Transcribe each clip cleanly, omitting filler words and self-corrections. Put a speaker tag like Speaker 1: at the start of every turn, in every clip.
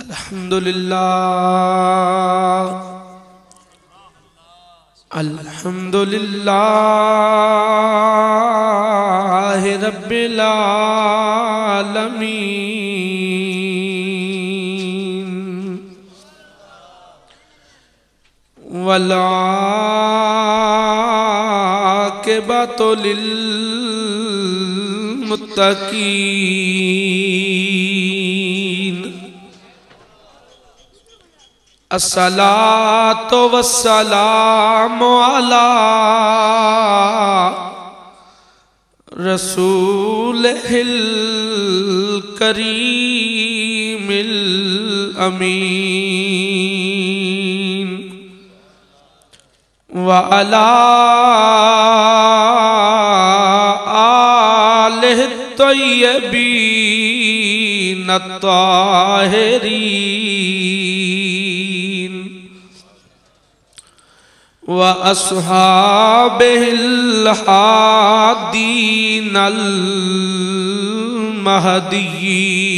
Speaker 1: अल्हम्दुलिल्लाह अल्हम्दुलिल्लाह रब्बिल आलमीन वल आक़िबतु लिल मुत्तक़ीन अस्सलातु वस्सलामु अला रसूलिल करीमिल अमीन व अला आलिहि तय्यबीन ताहिरीन व अस्हाबिहिल हादीनल महदीयीन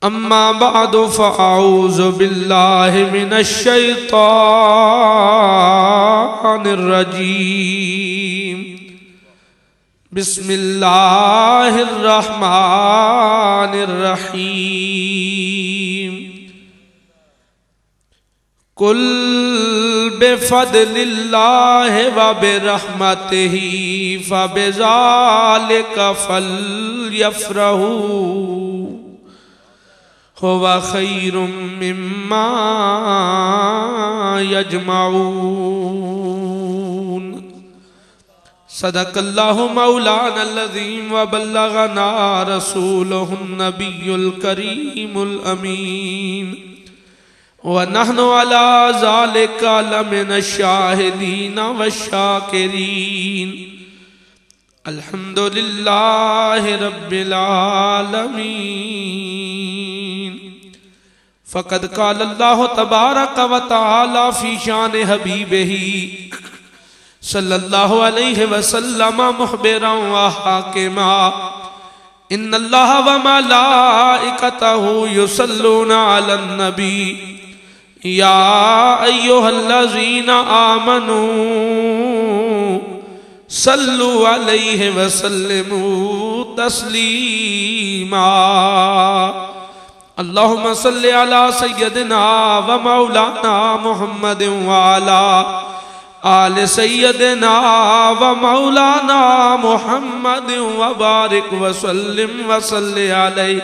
Speaker 1: अम्मा बअदु फ़अऊज़ु बिल्लाहि मिनश शैतानिर रजीम बिस्मिल्लाहिर रहमानिर रहीम कुल बिफ़द्लिल्लाहि व बिरहमतिही फ़बिज़ालिका फ़ल्यफ़रहू हुवा खैरुम मिम्मा यजमाऊन सदक़ल्लाहु मौलानल अज़ीम व बल्लगना रसूलुहुन नबियुल करीमुल अमीन व नहनु अला ज़ालिका लमिनश शाहिदीन वश्शाकिरीन अल्हम्दुलिल्लाहि रब्बिल आलमीन फ़क़द क़ाल अल्लाहु तबारक व तआला फ़ी शान हबीबिही सल्लल्लाहु अलैहि वसल्लम मुख़बिरन व हाकिमा इन्नल्लाह व मलाइकतहु युसल्लूना अलन नबी या अय्युहल्लज़ीना आमनू सल्लु अलैहि वसल्लिमू तस्लीमा अल्लाहुम्मा सल्लि अला सय्यदिना व मौलाना मुहम्मदिन व अला आले सय्यदिना व मौलाना मुहम्मदिन व बारिक व सल्लिम व सल्लि अलैहि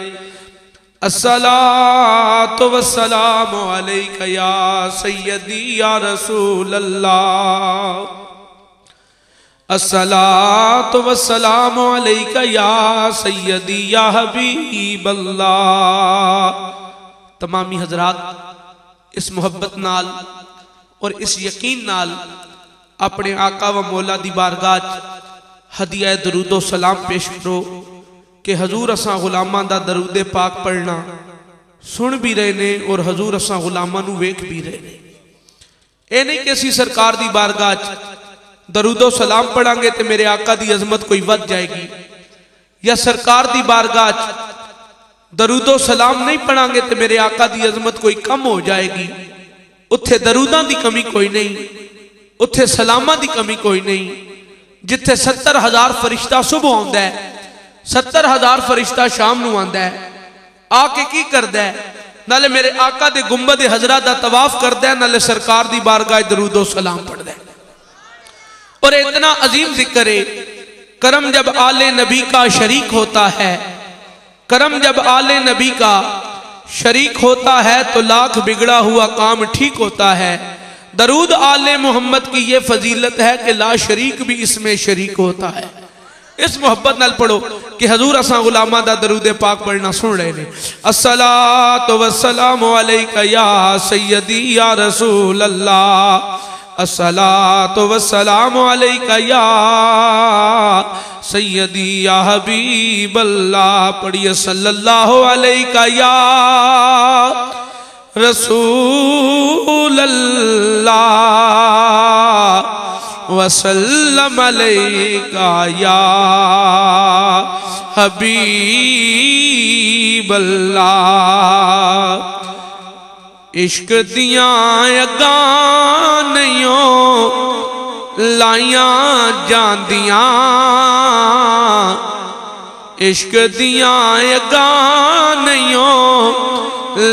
Speaker 1: अस्सलातु वस्सलामु अलैका या सय्यदी या रसूलल्लाह अस्सलातु वस्सलामु अलैका या सय्यदी या हबीबल्लाह। तमामी हजरात इस मोहब्बत नाल और इस यकीन नाल अपने आका व मौला दी बारगाह हदिया दरूदो सलाम पेश करो कि हजूर असां गुलामां दा दरूदे पाक पढ़ना सुन भी रहे ने और हजूर असां गुलामां नू वेख भी रहे ने। ये नहीं कि असी सरकार दी बारगाह दरूदो सलाम पढ़ांगे तो मेरे आका दी अजमत कोई वध जाएगी, या सरकार दी बारगाह दरूदो सलाम नहीं पढ़ांगे तो मेरे आका दी अजमत कोई कम हो जाएगी। उत्थे दरूदां दी कमी कोई नहीं, उत्थे सलामां दी कमी कोई नहीं। जिथे 70,000 फरिश्ता सुबह आंदा है, 70,000 फरिश्ता शाम नू आंदा है, आके की करदा है, नाले मेरे आका दे गुंबद हजरा दा तवाफ करदा है, नाले सरकार दी बारगाह दरूदो सलाम पढ़दा है। और इतना अजीम जिक्र है, करम जब आले नबी का शरीक होता है, करम जब आले नबी का शरीक होता है तो लाख बिगड़ा हुआ काम ठीक होता है। दरूद आले मोहम्मद की ये फजीलत है कि ला शरीक भी इसमें शरीक होता है। इस मोहब्बत नाल पढ़ो कि हजूर असां गुलामा दा दरूद पाक पढ़ना सुन रहे ने। अस्सलातु वस्सलामु अलैका या सय्यदी या रसूल अल्लाह, अस्सलातु वस्सलामु अलैका या सय्यदी या हबीब अल्लाह। पढ़िए सल्लल्लाहु अलैका या रसूल अल्लाह वसल्लम अलैका या हबीब अल्लाह। इश्क दिया अगां नहीं लाइया जांदियां, इश्क दिया अगां नहीं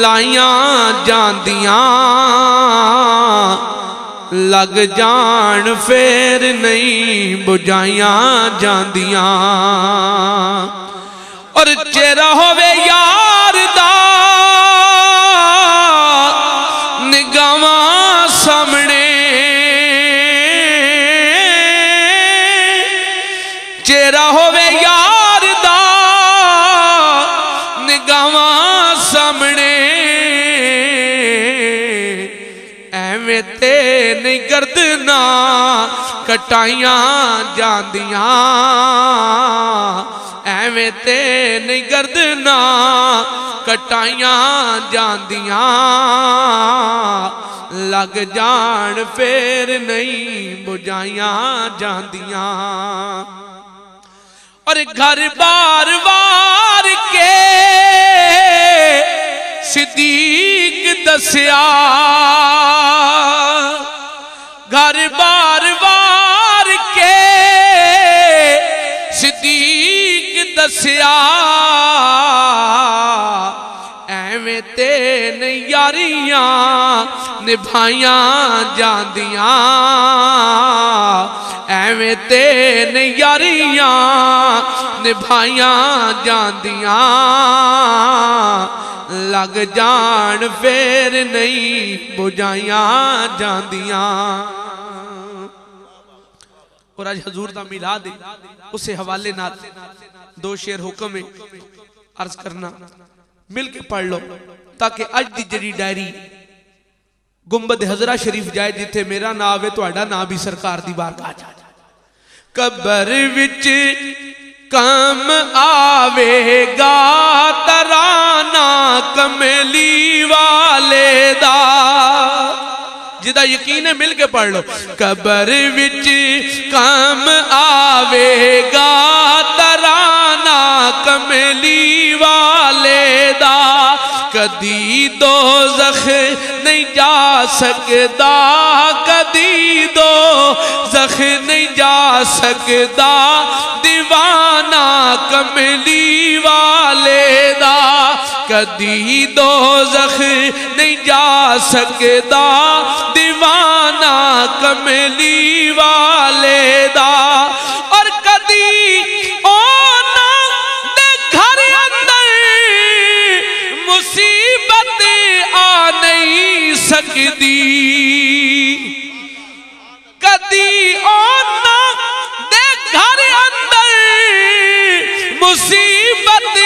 Speaker 1: लाइया जांदियां, लग जान फेर नहीं बुझाइया जांदियां। और चेहरा होवे यार दा निगाहां सामने, चेहरा होवे यार दा निगाहां सामने, एवें ते नहीं गर्दना कटाइया जांदियां, एवें ते नहीं गर्दना कटाइया जांदियां, लग जान फेर नहीं बुझाइया जांदियां। और घर बार वार के सिद्दीक दसिया, घर बार वार के सिद्दीक दसिया, एवें ते नहीं यारियां निभाइया जांदियां, एवें ते नहीं यारियां निभाइया जांदियां, लग जान फेर नहीं बुझाइया जांदियां। और आज हजूर दा मिलाद है, उसे हवाले नाल दो शेर हुक्म है अर्ज करना, मिल के पढ़ लो ताकि अज दी जड़ी डायरी गुंबद हजरा शरीफ जाए जिथे मेरा नाम है तुहाडा नाम भी सरकार दी बारगाह जा। कबर विच काम आवेगा तराना कमली वाले दा, जिदा यकीन है मिल के पढ़ लो। कबर विच काम आवेगा तराना कमली वाले दा, कदी दोज़ख नहीं जा सकदा, कदी दोज़ख नहीं जा सकदा, दीवाना कमली वाले दा, कदी दोज़ख नहीं जा सकदा, दीवाना कमली वाले दा। और कदी ओना दे घर अंदर मुसीबत आ नहीं सकदी, कदी ओना दे घर अंदर मुसीबत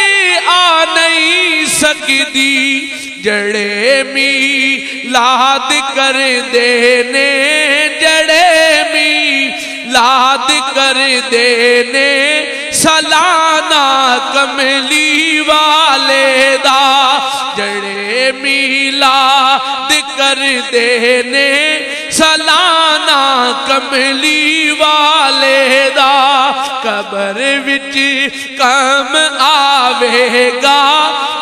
Speaker 1: आ नहीं सकदी, जड़े मीलाद कर देने, जड़े मीलाद कर देने, सालाना कमली वाले दा, जड़े मीलाद कर देने, सालाना कमली वाले दा, कबर विच काम आवेगा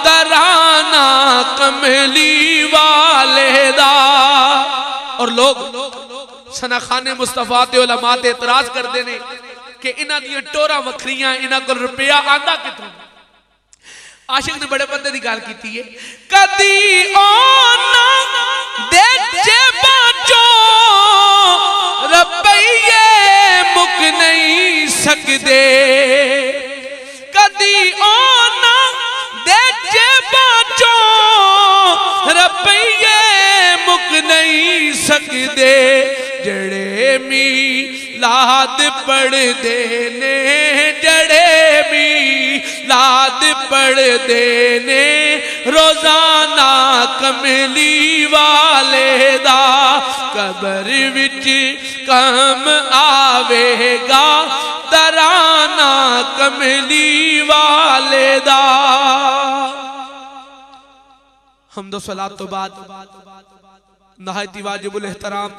Speaker 1: तराना कमली वाले दा। और लोग सनाखाने मुस्तफा ते उलमा ते एतराज करते हैं कि इन्हां दी टोरा वखरियां, इन्हां कोल रुपया आंदा किथों। आशिक ने बड़े बंदे की गल की है, कदी ओना दे जेबां चों रुपये मुक नहीं सकदे, कदी ओना दे जेबां चों रुपये मुक नहीं सकदे, जड़े मीलाद पढ़ देने, जड़े मीलाद पढ़ देने, रोजाना कमली वाले दा, कबर विच काम आवेगा तराना कमली वाले दा। हमदो सलात तो बाद नहायती वाजिबुल एहतराम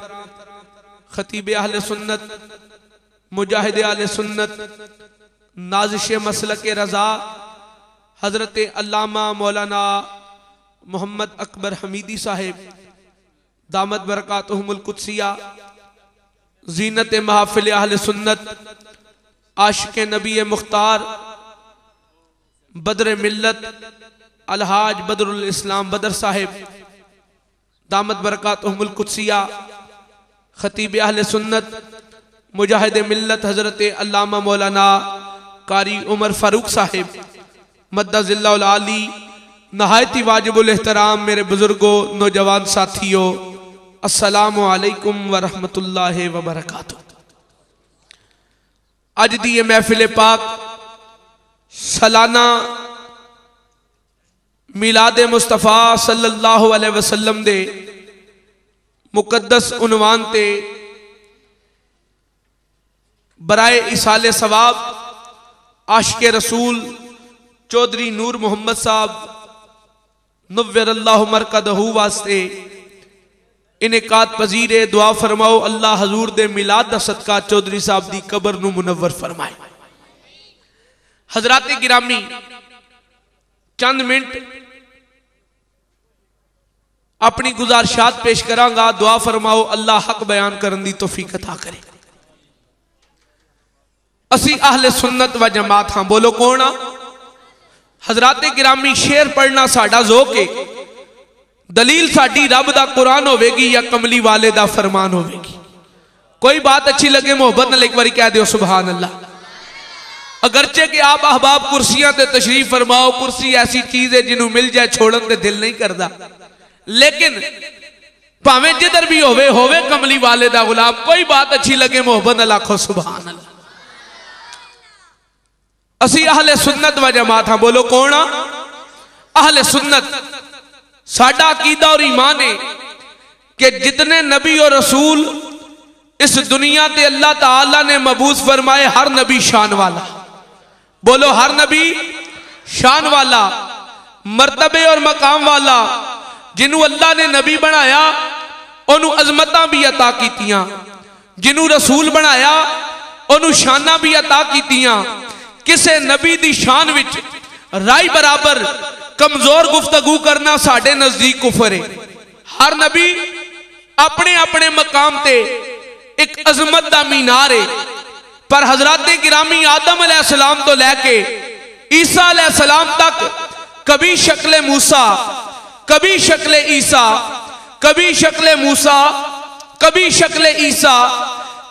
Speaker 1: खतीब अहले सुन्नत मुजाहिद अहले सुन्नत नाज़िश मसलक रज़ा हज़रत अल्लामा मौलाना मोहम्मद अकबर हमीदी साहिब दामत बरकातुहुमुल कुद्सिया, ज़ीनत महफ़िल अहले सुन्नत, आशिक़ नबी मुख्तार, बदर मिल्लत अलहाज बदरुल इस्लाम बदर साहिब दामत बरकातुहुमुल कुद्सिया, खतीब अहले सुन्नत मुजाहिद मिल्लत हज़रत अल्लामा मौलाना कारी उमर फारूक साहिब मद्दज़िल्लाहुल आली, नहायती वाजिबुल एहतराम मेरे बुजुर्गों, नौजवान साथियों, अस्सलामु अलैकुम व रहमतुल्लाहि व बरकातुहू। अज दी ये महफिल पाक सालाना मिलादे मुस्तफा सल्लल्लाहु अलैहि वसल्लम दे मुकद्दस उन्वान ते बराए इसाले सवाब आशिक़े रसूल चौधरी नूर मोहम्मद साहब नव्वरल्लाहु मरकदहू वास्ते इनेकात पजीरे दुआ फरमाओ अल्लाह हजूर दे मिलाद दा सदका चौधरी साहब दी कबर नू मुनव्वर फरमाए। हजरात गिरामी, चंद मिनट अपनी गुजारिशात पेश करांगा, दुआ फरमाओ अल्लाह हक बयान करने दी तौफीक अता करे। असी अहले सुन्नत व जमात हाँ, बोलो कौन आ? हजरात गिरामी, शेर पढ़ना साडा ज़ौक है, दलील साडी रब दा कुरान होवेगी या कमली वाले दा फरमान होवेगी। कोई बात अच्छी लगे मोहब्बत न एक बार कह दो सुभान अल्लाह। अगरचे कि आप अहबाब कुर्सियां ते तशरीफ फरमाओ, कुर्सी ऐसी चीज है जिन्हों मिल जाए छोड़न ते दिल नहीं करता, लेकिन भावें जिधर भी होवे कमली वाले दा गुलाम, कोई बात अच्छी लगे मोहब्बत न लाखो सुभान अल्लाह। असी अहले सुन्नत व जमात हाँ, बोलो कौन आ? अहले सुन्नत साडा अकीदा और ईमान है कि जितने नबी और रसूल इस दुनिया ते अल्लाह ताला ने मबूस फरमाए, हर नबी शान वाला, बोलो हर नबी शान वाला, मर्तबे और मकाम वाला, जिन्हों अल्लाह ने नबी बनाया उन्होंने अजमतां भी अता कीतियां, जिन्हों रसूल बनाया उन्होंने शाना भी अता कीतियां। किसे नबी दी शान विच राय बराबर कमजोर गुफ्तगू करना साडे नजदीक कुफर है। हर नबी अपने अपने मकाम ते एक अजमत दा मीनार है, पर हजरत गिरामी आदम अलैहिस्सलाम तो लैके ईसा अलैहिस्सलाम तक कभी शक्ले मूसा, कभी शक्ले ईसा, कभी शक्ले मूसा, कभी शक्ले ईसा,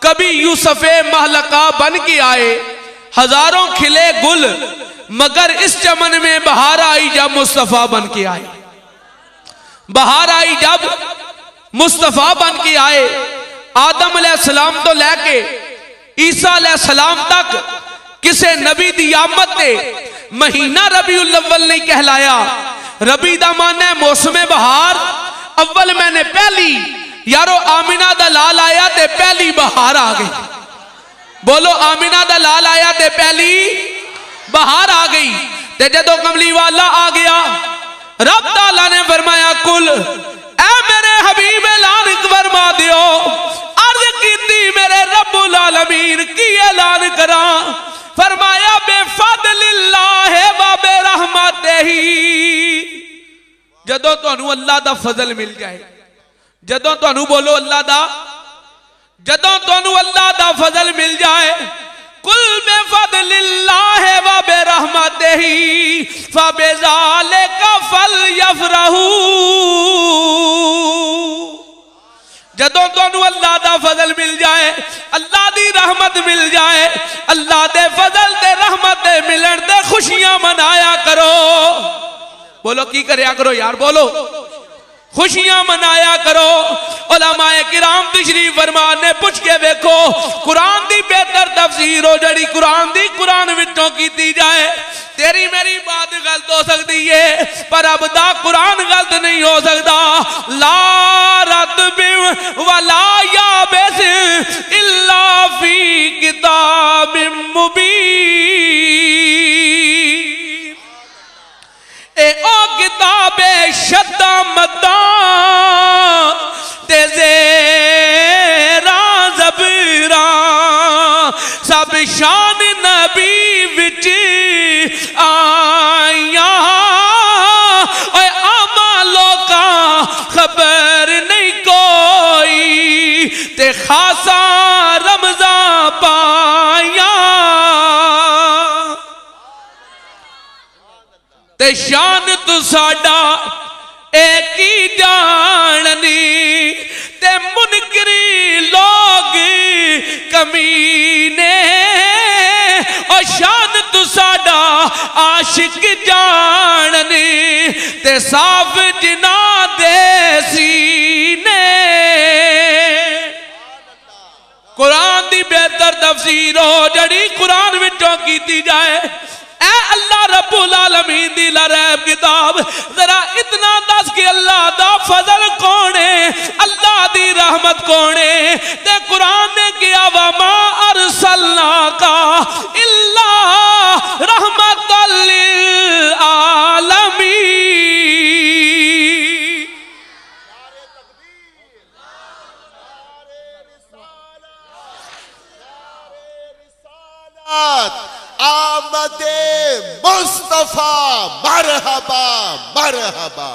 Speaker 1: कभी यूसुफे महलका बन के आए। हजारों खिले गुल मगर इस चमन में बहार आई जब मुस्तफा बन के आए। बहार आई जब मुस्तफा बन के आए। आदम अलैहिस्सलाम तो लैके ईसा अलैहिस्सलाम तक किसे नबी दी आमद ते महीना रबीउल अव्वल नहीं कहलाया। रबी दा मान है मौसमे बहार, अव्वल मैंने पहली, यारो आमिना दा लाल आया ते पहली बहार आ गई। बोलो आमिना दा लाल आया ते पहली बहार आ गई। ते जदों कमली वाला आ गया, रब ताला ने फरमाया कुल ऐ मेरे हबीब ऐलान फरमा दियो। अर्ज कीती मेरे रब्बुल आलमीन की ऐलान करा, फरमाया बेफदलिल्लाह व बेरहमतिही। जदों तुहानू अल्लाह दा फजल मिल जाए, जदों तुहानू बोलो अल्लाह दा, जदों तुहानू अल्लाह दा फजल मिल जाए, कुल बेफदलिल्लाह व बेरहमतिही फबिज़ालिका फलयफरहू। जदों तुहानू अल्लाह दा फजल मिल जाए, अल्लाह दी रहमत मिल जाए, अल्लाह दे फजल ते रहमत दे मिलन दे खुशियां मनाया करो। बोलो की करया करो यार, बोलो खुशियां मनाया करो। उलमाए किराम तशरीफ फरमान ने पूछ के देखो, कुरान दी बेहतर तफसीर हो जड़ी कुरान दी कुरान विचों कीती जाए। तेरी मेरी बात गलत हो सकती है, पर अब दा कुरान गलत नहीं हो सकता। ला रत्बिन वला याबिस इल्ला फी किताबिम मुबीन। ए ओ किताबे शद्दा मद्दा तेजे राज़बरा सब शान नबी ते खासा रमजा पाया ते शान तू साडा एक ही जाननी ते मुनकरी लोग कमीने और शान तू साडा आशिक जाननी ते साफ जिना दे सीने। कुरान दी बेहतर तफसीर हो जड़ी कुरान विचों कीती जाए। ऐ अल्लाह रब्बुल आलमीन दी लरैब किताब जरा इतना दस कि अल्लाह दा फजल कौन है, अल्लाह दी रहमत कौन है। ते कुरान ने किया वा मा अरसलना का इल्ला रहमतल लिल आलमीन।
Speaker 2: आमदे मुस्तफा मरहबा मरहबा।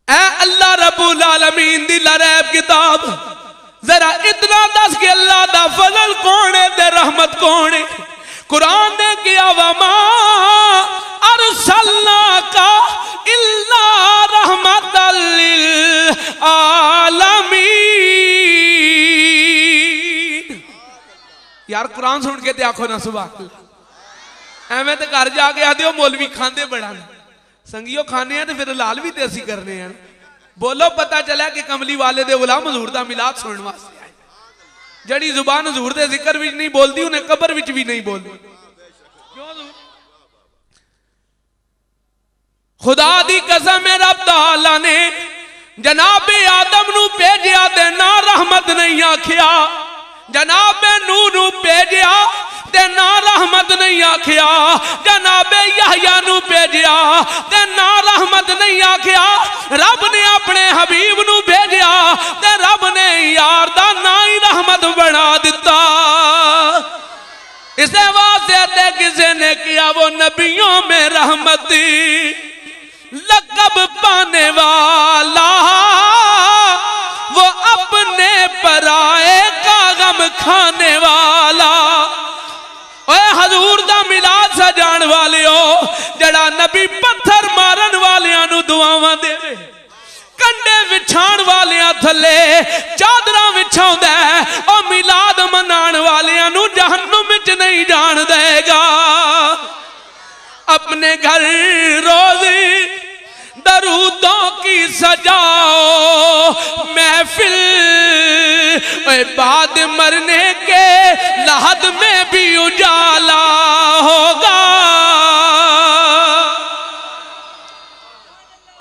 Speaker 1: ऐ अल्लाह रब्बुल आलमीन दी लरैब किताब जरा इतना दस कि अल्लाह दा फजल कौन है ते रहमत कौन है। कुरान ने किया वमा अरसलना का इल्ला रहमतल लिल आलमीन। यार कुरान सुन के ते आखो ना सुभान अल्लाह। एवें तो घर जाके आदे मौलवी खांदे बड़ा संगियो खाने तो फिर लाल भी तो असी करने हैं। बोलो पता चला कि कमली वाले दे गुलाम हजूर दा मिलाद सुनने वास्ते आए। जड़ी जुबान हजूर दे जिक्र विच नहीं बोलती उन्हें कबर विच भी नहीं बोलती। क्यों खुदा दी कसम है रब ताला ने जनाबे आदम नू भेजिया ते ना रहमत नहीं आखिया, जनाबे नूह नू भेजिया ते ना रहमत नहीं आखिया, जनाबे यहया नू भेजिया ते ना रहमत नहीं आखिया। रब ने अपने हबीब नू भेजिया ते रब ने यार दा ना ही रहमत बना दिता। इस वास्ते ते किसी ने किया वो नबियों में रहमती लक़ब पाने वाला, वो अपने पराए का गम खाने वाला। ओए हजूर दा मिलाद सजान वाले हो जड़ा नबी पत्थर मारन वालियां नू दुआवां देवे, कंडे विछाण वालियां थले चादरां विछाउंदा है, ओ मिलाद मनाण वालियां नू जहन्नुम विच नहीं जान देगा। अपने घर रोज दरूदों की सजाओ महफिल, बाद मरने के लहद में भी उजाला होगा।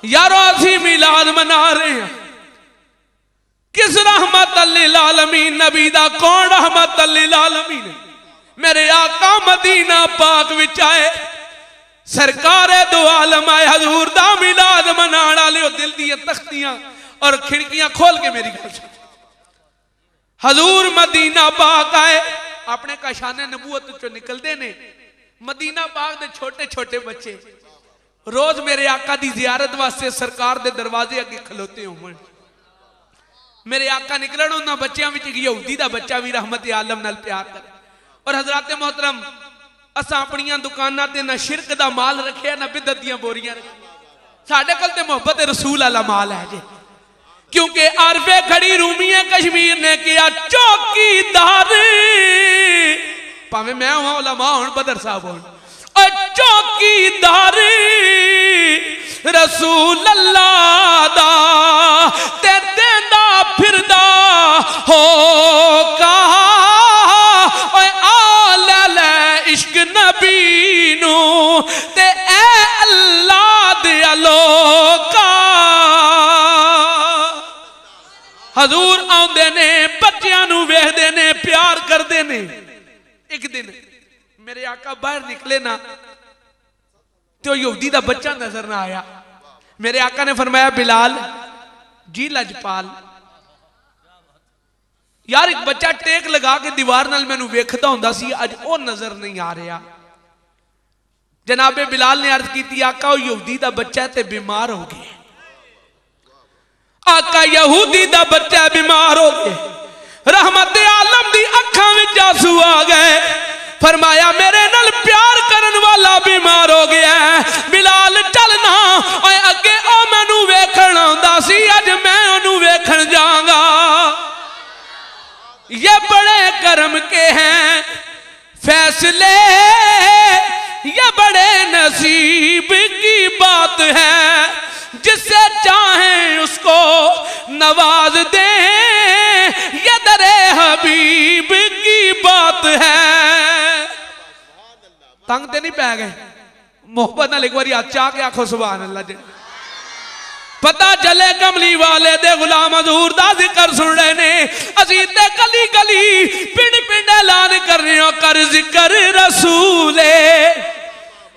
Speaker 1: यारो असी मिलाद मना रहे हैं किस रहमतल लिल आलमीन नबी दा कौन रहमतल लिल आलमीन। मेरे आका मदीना पाक विच आए सरकार दो आलम आए हजूर दा मिलाद मनाने वाले दिल दियां तख्तियां और खिड़कियां खोल के मेरी गल सुन। हजूर मदीना पाक आए अपने काशाने नबूवत चो निकलते ने। मदीना पाक दे छोटे छोटे बच्चे रोज मेरे आका दी जियारत वास्ते सरकार दे दरवाजे अगे खलोते होवन। मेरे आका निकलन उन्हां बच्चों विच यहूदी दा बच्चा भी रहमत आलम नाल प्यार करे। और हजरात मोहतरम असा अपनियां दुकानां ते ना शिरक दा माल रखिया ना बिदअत दियां बोरियां रखिया। साडे कोल ते मोहब्बत रसूल वाला माल है जी, क्योंकि अरबे खड़ी रूमिया कश्मीर ने किया चौकीदार, भावे मैं हुआ उलमा हुन बदर साहब हुन, चौकीदार रसूल अल्लाह दा ते देंदा फिरदा होगा। इश्क नबी नू ते ए अल्लाह दे लोका। हजूर आउंदे ने बच्चियां नू वेखदे ने प्यार करदे ने। एक दिन मेरे आका बाहर निकले ना तो यहूदी दा बच्चा नजर ना आया। मेरे आका ने फरमाया बिलाल जी लजपाल यार एक बच्चा टेक लगा के दीवार नाल मैनू वेखदा हुंदा सी, अज ओ नजर नहीं आ रहा। जनाबे बिलाल ने अर्ज की आका ओ यहूदी दा बच्चा ते बीमार हो गया। आका यहूदी दा बच्चा बीमार हो गया, रहमत आलम दी अखां विच आंसू आ गए। फरमाया मेरे नाल प्यार करन वाला बीमार हो गया है, बिलाल चलना ओए अगे ओ मैनू वेखण आंदा सी, अज मैं ओनू वेखण जाऊंगा। ये बड़े कर्म के हैं फैसले, ये बड़े नसीब की बात है, जिससे चाहें उसको नवाज दे, ये दरे हबीब की बात है। तंग ते नहीं पै गए? मोहब्बत नाल एक बारी हाथ चा के आखो सुभान अल्लाह जी। पता चले कमली वाले दे गुलाम हजूर दा जिक्र सुन रहे ने, असी ते गली गली पिंड पिंड ऐलान कर रहे हो, कर जिक्र रसूले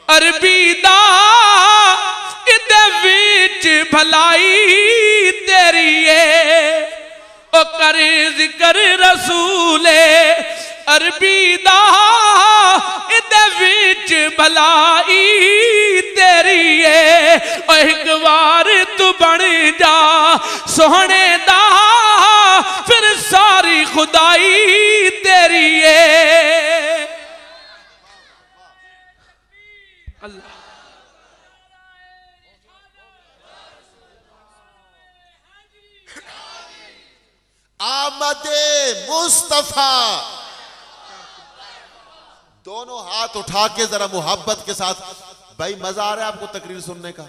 Speaker 1: अरबी दा, इदे विच भलाई तेरी है। ओ कर जिक्र रसूले अरबी दा, इदे विच भलाई तेरी है। ओ एक बार तू बन जा सोहने दा, फिर सारी खुदाई तेरी है। अल्लाह
Speaker 2: आमदे मुस्तफा। दोनों हाथ उठा के जरा मोहब्बत के साथ, भाई मजा आ रहा है आपको तकरीर सुनने का?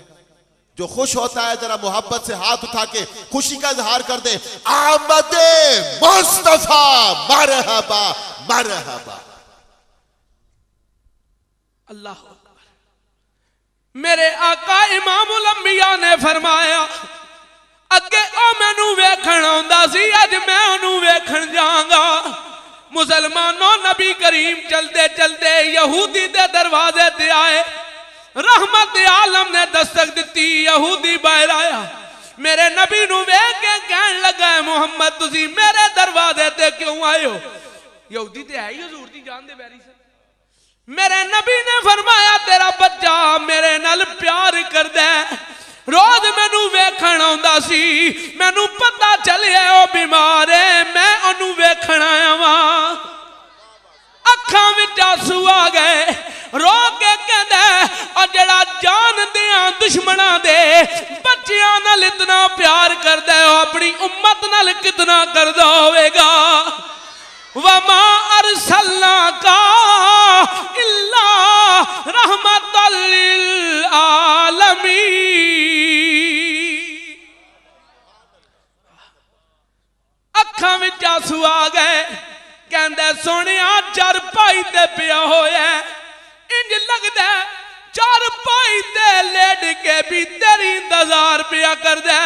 Speaker 2: जो खुश होता है जरा मोहब्बत से हाथ उठा के खुशी का इजहार कर दे। आमदे मुस्तफा मरहबा मरहबा।
Speaker 1: अल्लाह अकबर। मेरे आका इमामुल अंबिया ने फरमाया, अगे ओ मैनू वेखण आंदा सी, अज मैं ओनू वेखण जाऊंगा। मुसलमानों नबी करीम चलते चलते यहूदी दे दरवाजे ते आए, रहमत आलम ने दस्तक दी, यहूदी बाहर आया। मेरे नबी नू वेख के कहन लगा, मुहम्मद तुसी मेरे दरवाजे ते क्यों आए हो? यहूदी ते है ही हुजूर दी जान दे वैरी से। मेरे नबी ने फरमाया तेरा बच्चा मेरे नाल प्यार करदा है, रोज मैनू वेखण आंदा सी, मैनू पता चलिया ओ बीमार है, मैं ओनू वेखण आया वां। अखां विच आंसू आ गए, रो के कहंदा और जड़ा जान दियां दुश्मनां दे बच्चियां नाल इतना प्यार करदा है, अपनी उम्मत नाल कितना करदा होवेगा। वमा अरसलनाका इल्ला रहमतल लिल आलमीन। अखां विच आंसू आ गए, कहंदा सोनिया चारपाई ते पिया होया, इंज लगदा चारपाई ते लेट के भी तेरी इंतजार पिया करदा,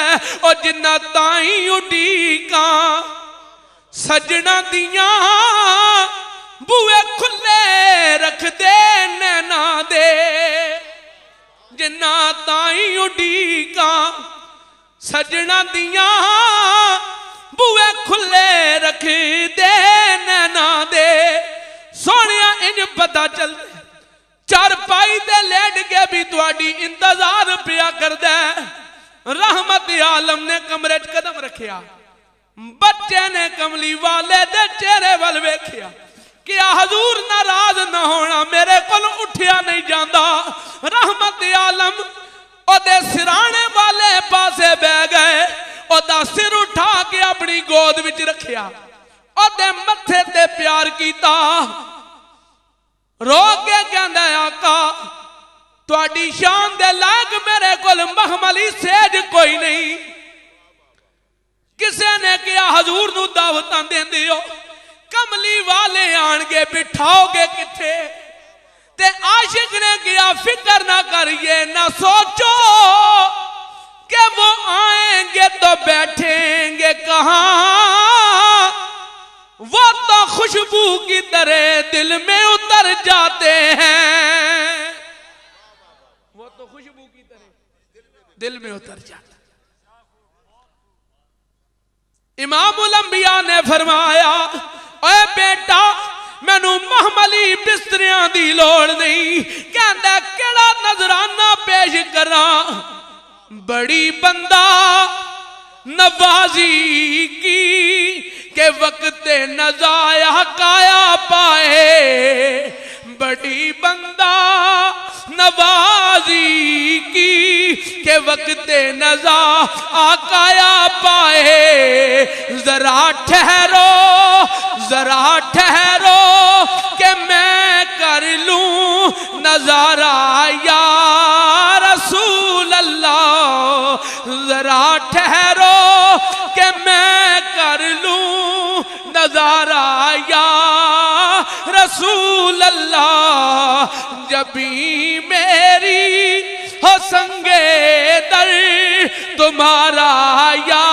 Speaker 1: और जिन्ना ताई उडीका सजना दिया बूए खुले रख दे नैना दे, जिन्ना ताई उडीका सजना दिया बूए खुले रख दे नैना दे। सोनिया इंज पता चल चारपाई ते लेट के भी तुहाडी इंतजार पिया करदा। रहमत आलम ने कमरे च कदम रखिया, बच्चे ने कमली वाले दे चेहरे वाल वेखिया, क्या हजूर नाराज ना होना, मेरे को उठिया नहीं जाता। रहमत आलम ओदे सिराने वाले पासे बह गए, ओदा सिर उठा के अपनी गोद विच रखिया, ओदे मथे ते प्यार कीता, रो के कहंदा आका तुहाडी शान दे लायक मेरे कोल महमली सेज कोई नहीं। किसी ने कहा हजूर नू दावतां देंदे हो, कमली वाले आन के बिठाओगे किथे? ते आशिक ने कहा फिक्र ना करिए, ना सोचो कि वो आएंगे तो बैठेंगे कहाँ, वो तो खुशबू की तरह दिल में उतर जाते हैं, वो तो खुशबू की तरह दिल में उतर जाते। इमामुल अंबिया ने फरमाया, ओए बेटा मैनू महमली बिस्तरियां दी लोड़ नहीं, कहंदा केड़ा नजराना पेश करा। बड़ी बंदा नवाजी की के वक्त नजाया काया पाए, बड़ी बंदा नवाजी की के वक्त नजा आकाया पाए। जरा ठहरो के मैं कर लूं नजारा या रसूल अल्लाह। जरा ठहरो के मैं कर लूं नजारा या रसूल अल्लाह। जबी मेरी हो संगे दर तुम्हारा या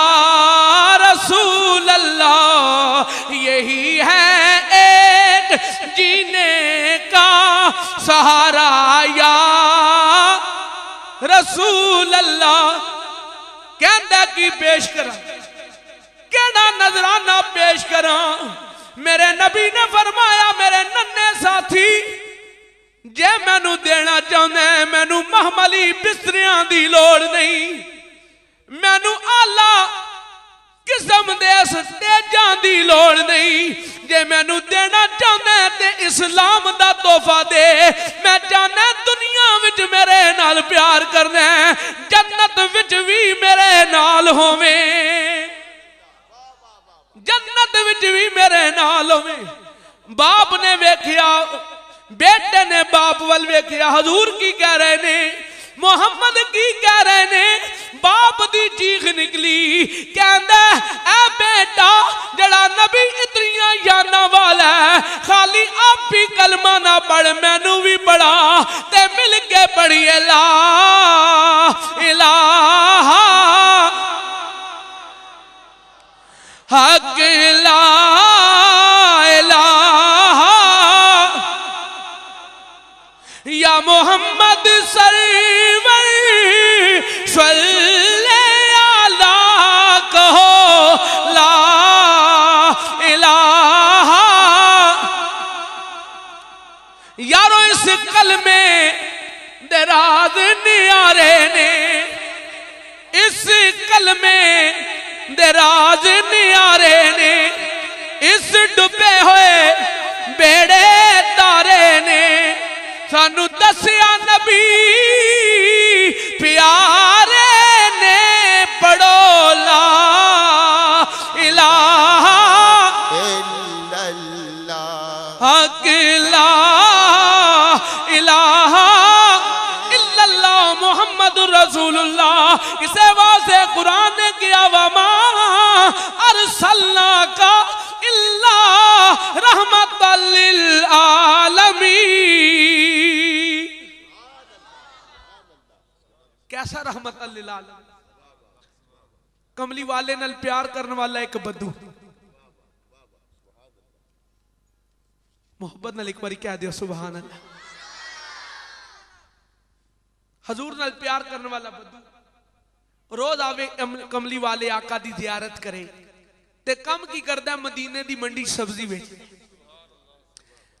Speaker 1: रसूल अल्लाह। यही है एक जीने का सहारा या रसूल अल्लाह। कहता कि पेश करा, केड़ा नजराना पेश करा। मेरे नबी ने फरमाया, मेरे नन्हे साथी जे मैनू देना चाहते मैनू महमली बिस्तरियां दी लोड़ नहीं, मैनू आला किस्म दे स्टेजां दी लोड़ नहीं। जे मैनू देना चाहते ते इस्लाम दा तोहफा दे। मैं चाहना दुनिया विच मेरे नाल प्यार करना, जन्नत विच भी मेरे नाल होवे, जन्नत विच भी मेरे नाल होवे। बाप ने वेखिया, बेटे ने बाप वल वेखिया, हजूर की कह रहे ने, मोहम्मद की कह रहे ने। बाप दी चीख निकली, कहंदा ऐ बेटा जड़ा नबी इतनियां जाना वाला है, खाली आप ही कलमा ना पढ़, मैनू भी पढ़ा ते मिल के पढ़िए ला इलाहा हक ला इलाहा या मोहम्मद सरवर सल्ले अला कहो ला इलाहा। यारो इस कलमे दे राज नियारे ने, इस कलमे दे राज नियारे ने, इस डुबे हुए बेड़े तारे ने सानू दसिया नबी प्यारे ने। पढ़ो ला इलाहा हक ला इलाहा इल्लल्लाह मुहम्मद रसूलुल्लाह। इसे वाज़े कुरान ने किया, वमा अरसलना का इल्ला रहमतल लिल आलमीन। कैसा रहमतल लिल आलमीन। कमली वाले नाल प्यार करने वाला एक बद्दू, मोहब्बत नाल एक बारी कह दियो सुभान अल्लाह। हजूर नाल प्यार करने वाला बद्दू रोज आवे कमली वाले आका दी जियारत करे ते कम की करदा, मदीने दी मंडी सब्जी बेचदा,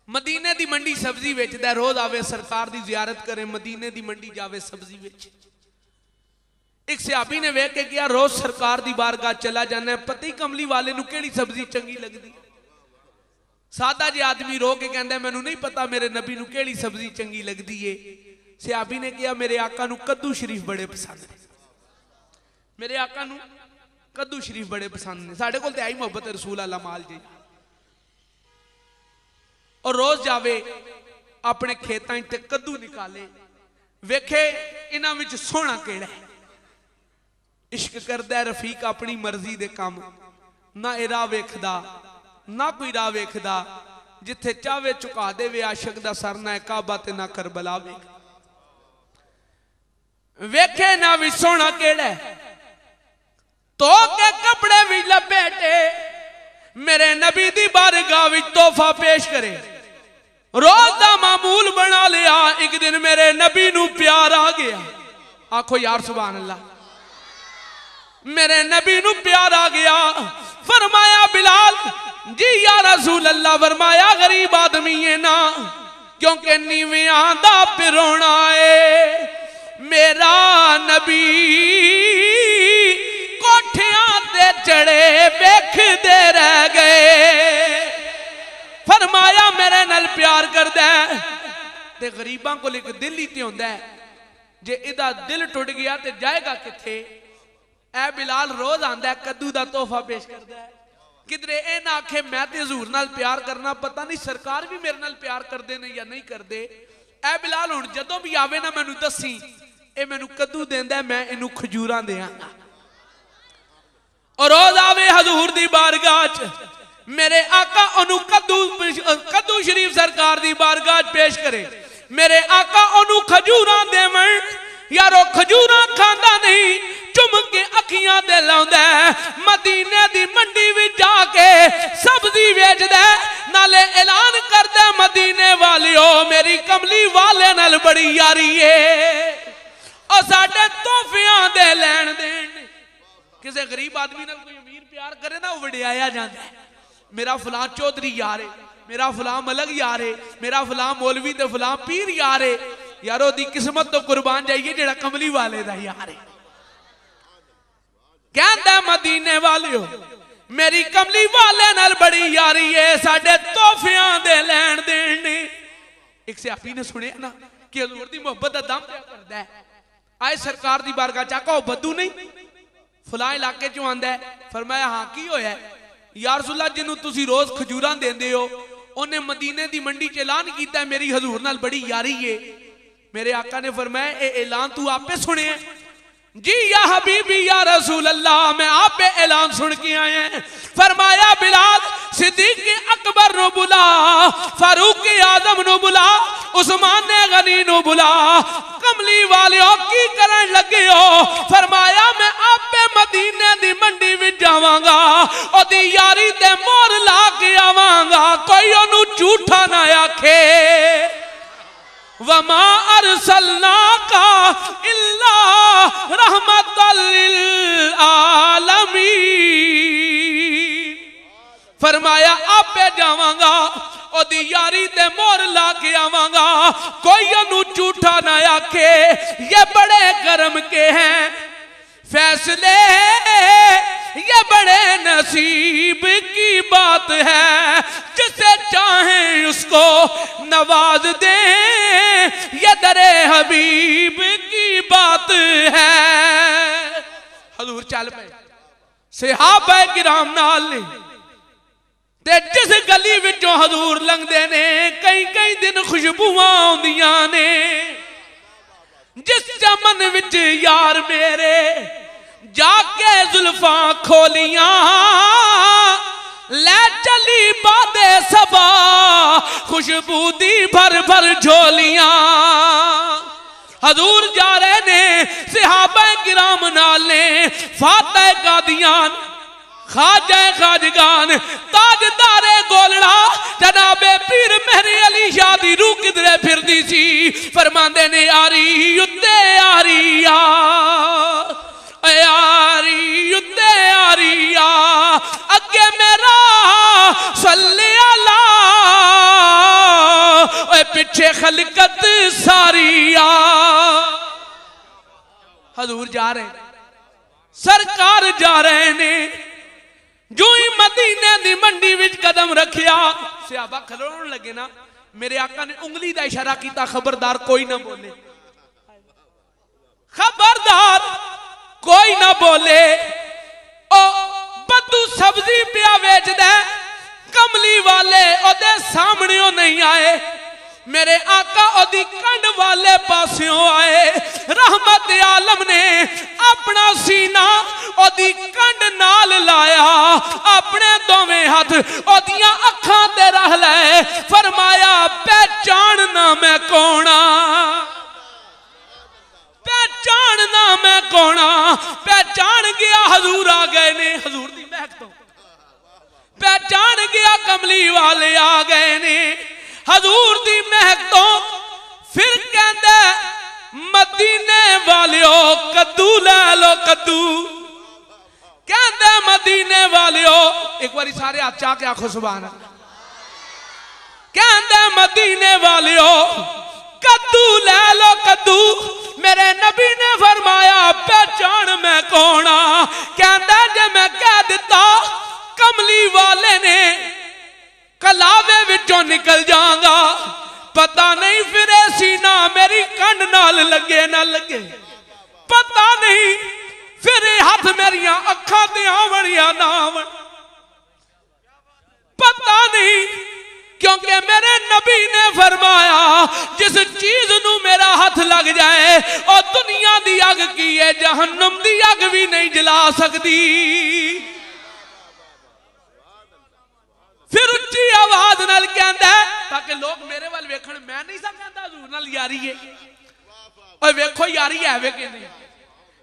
Speaker 1: मदीने दी मंडी सब्जी बेचदा। रोज आवे सरकार दी जियारत करे, मदीने दी मंडी जावे सब्जी बेच। एक सहाबी ने वेख के किया, रोज सरकार दी बारगाह चला जाना, पता ही कमली वाले नू केड़ी सब्जी चंगी लगदी। सादा जे आदमी रो के कहंदा मैनू नहीं पता मेरे नबी नू केड़ी सब्जी चंगी लगदी है। सहाबी ने कहा मेरे आका नू कद्दू शरीफ बड़े पसंद है, मेरे आका नू कद्दू शरीफ बड़े पसंद ने। साडे कोल ते आई मोहब्बत रसूल अल्लाह माल जी। और रोज जावे अपने खेतां ते कद्दू निकाले, वेखे इन्हां विच सोहना केड़ा है। इश्क करदा है रफीक अपनी मर्जी दे काम, ना ए राह वेखदा ना कोई राह वेखदा, जिथे चावे झुका देवे आशिक दा सर, ना काबा ते ना करबला वेखे ना भी सोहना केड़ा है। तो के कपड़े भी लपेटे मेरे नबी दी बारगाह विच तोहफा पेश करे, रोज दा मामूल बना लिया। एक दिन मेरे नबी नू प्यार आ गया, आखो यार सुभान अल्लाह। मेरे नबी नू प्यार आ गया, फरमाया बिलाल जी या रसूल अल्लाह, फरमाया गरीब आदमी है ना, क्योंकि नीवियां दा पिरोना है। मेरा नबी कोठियां मेरे नाल प्यार करदा है ते गरीबां कोल एक दिल ही ते हुंदा है, जे इहदा दिल टुट गया ते जाएगा किथे। ऐ बिलाल रोज आंदा है कद्दू दा तोहफा पेश करदा है, किधरे ए ना आखे मैं ते हजूर नाल प्यार करना, पता नहीं सरकार भी मेरे नाल प्यार करदे ने या नहीं करदे। ऐ बिलाल हुण जदों भी आवे ना मैनू दसी, ए मैनू कद्दू देंदा है, मैं इनू खजूरां देआंगा। और रोज आवे हजूर दी बारगाह च, मेरे आका ओनू कद्दू शरीफ सरकार दी बारगाह च पेश करे, मेरे आका ओनू खजूरां देवण। यारो खजूरां खांदा नहीं, चुम के अखियां दे लाउंदा है, मदीने दी मंडी विच जाके सब्जी वेचदा, नाले ऐलान करदा मदीने वालियो मेरी कमली वाले नाल बड़ी यारी है। और साडे तोहफियां दे लैण देण, किसी गरीब आदमी नाल कोई अमीर प्यार करे ना, वो वडियाया जाता है। मेरा फलां चौधरी यार है, मेरा फलां मलक यार है, मेरा फलां मौलवी ते फलां पीर यार है। यारो दी किस्मत तो कुर्बान जाइए जेड़ा कमली वाले दा यार है। कहंदा मदीने वालियो मेरी कमली वाले नाल बड़ी यारी है, साडे तोहफियां दे लैण देण ने। एक सियापी ने सुनिया ना कि हजूर दी मोहब्बत दा दम पिया करदा है, आए सरकार दी बारगाह च आका बद्दू नहीं फलां इलाके चों आंदा है। फरमाया हाँ की होया? या रसूलल्लाह जिन्नू तुसी रोज खजूरां देंदे हो, उन्हें मदीने दी मंडी च ऐलान कीता मेरी हजूर नाल बड़ी यारी है। मेरे आका ने फरमाया ए ऐलान तू आपे सुने? जी या हबीबी या रसूल अल्लाह, मैं आपे ऐलान सुन के आए हैं। फरमाया बिलाल सिद्दीक अकबर नु बुला, फारूक आजम नु बुला, उस्मान गनी नु बुला, कमली वालियों की करन लगे हो? फरमाया मैं आपे मदीने दी मंडी विच जावांगा, ओदी यारी ते मोहर ला के आवांगा, कोई ओनू झूठा ना आखे। वमा अरसलनाका इल्ला रहमतल लिल आलमीन। फरमाया आपे जावांगा, ओदी यारी ते मोहर ला के आवांगा, कोई ओनू झूठा ना आखे। ये बड़े कर्म के हैं फैसले, ये बड़े नसीब की बात है, जिसे चाहे उसको नवाज दे, ये दरे हबीब की बात है। हजूर चल पे सहाबा किराम नाल ने, ते जिस गली विचों हजूर लंघदे ने कई कई दिन खुशबुआं आउंदियां ने। जिस चमन विच यार मेरे जाके जुल्फा खोलियां, ले चली बादे सबा खुशबू दी भर भर झोलियां। हजूर जा रहे ने सहाबा किराम नाल ने, फातह कादियान, खाजा खाजगान, ताजदारे गोलड़ा, जनाबे पीर मेहरे अली शाह दी रूह किधरे फिरदी सी। फरमांदे ने यारी उत्ते यारिया, यारी उत्ते यारिया, अगे मेरा सल्ले अला, ओए पिछे खलकत सारिया। हजूर जा रहे, सरकार जा रहे ने, जो ही मदीने दी मंडी विच कदम रखिया, सहाबा खलोण लगे ना, मेरे आका ने उंगली दा इशारा किया, खबरदार कोई ना बोले, खबरदार कोई ना बोले। ओ बद्दू सब्जी पिया वेचदा, कमली वाले ओदे सामने नहीं आए, मेरे आका ओदी कंड वाले पास्यों आए। रहमत आलम ने अपना सीना ओदी कंड नाल लाया, अपने दोवें हाथ ओदियां अखां ते रख ले। फरमाया पहचानना मैं कौना, पहचानना मैं कौना। पहचान गया हजूर आ गए ने, हजूर दी महक तो पहचान गया कमली वाले आ गए ने, हजूर दी महक तो। फिर कहंदा मदीने वालियो कद्दू लै लो कद्दू, कहंदा मदीने वालियो, एक बारी सारे हाथ चा के आखो सुभान अल्लाह। कहंदा मदीने वालियो कद्दू लै लो कद्दू, मेरे नबी ने फरमाया पहचान मैं कौना। कहंदा जे मैं कह दिता कमली वाले ने कलावे विचों निकल जाऊंगा, पता नहीं फिर सीना मेरी कंड नाल लगे ना लगे, पता नहीं फिर हाथ मेरिया अखा ते आवन या ना आवन, पता नहीं, क्योंकि मेरे नबी ने फरमाया जिस चीज नू मेरा हाथ लग जाए और दुनिया दी अग की है जहन्नम दी अग भी नहीं जला सकती। फिर उच्ची आवाज नाल कहंदा है ताकि लोग मेरे वाल वेखण, मैं नहीं सा कहंदा हजूर नाल यारी है, और वेखो यारी है वे कि नहीं,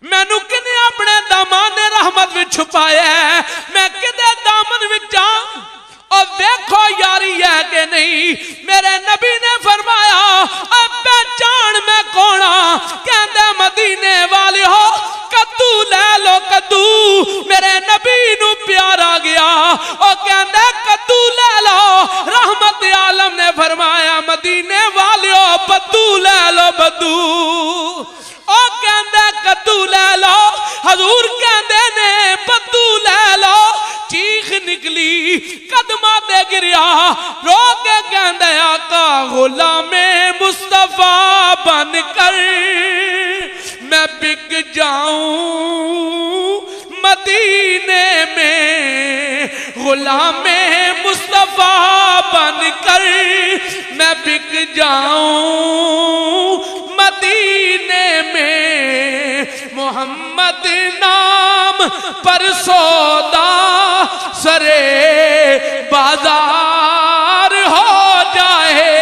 Speaker 1: मैनू किने अपने दामन रहमत विच छुपाया है, मैं किदे दामन विच जाऊं और देखो यारी है कि नहीं। मेरे नबी ने फरमाया अब पहचान मैं कौन, कहंदे मदीने वाले हो कद्दू ले लो कद्दू, मेरे नबी नू प्यारा गया और कहंदे कद्दू ले लो, रहमत आलम ने फरमाया मदीने वाले हो बद्दू ले लो बद्दू, और कहंदे कद्दू ले लो, हजूर कहंदे ने बद्दू ले लो, चीख निकली कदमा दे गिरिया, रो के कहंदे आका गुलामे मुस्तफा बनकर मैं बिक जाऊं मदीने में, गुलामे मुस्तफा बनकर मैं बिक जाऊं मदीने में, मोहम्मद नाम पर सौदा सरे बाजार हो जाए,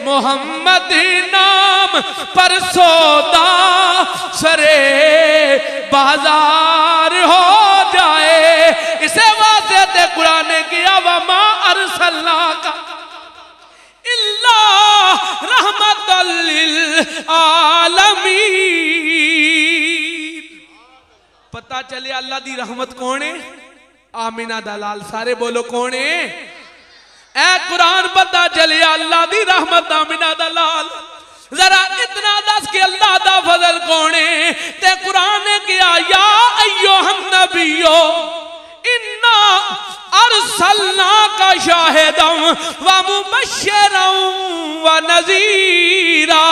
Speaker 1: मोहम्मद नाम पर सौदा सरे बाजार हो जाए। इसे वास्ते ते कुरान ने किया वमा अरसलना का इल्ला रहमतल लिल आलमीन। पता चले अल्लाह दी रहमत कौन है, आमिना दलाल, सारे बोलो कौन है, ए कुरान पता चले अल्लाह दी रहमत आमिना दलाल। जरा इतना दस के अल्लाह दा फजल कौन है, ते कुरान ने किया या अय्युहन नबियो इन्ना अरसलना का शाहिदम व मुबश्शिरम व नज़ीरा।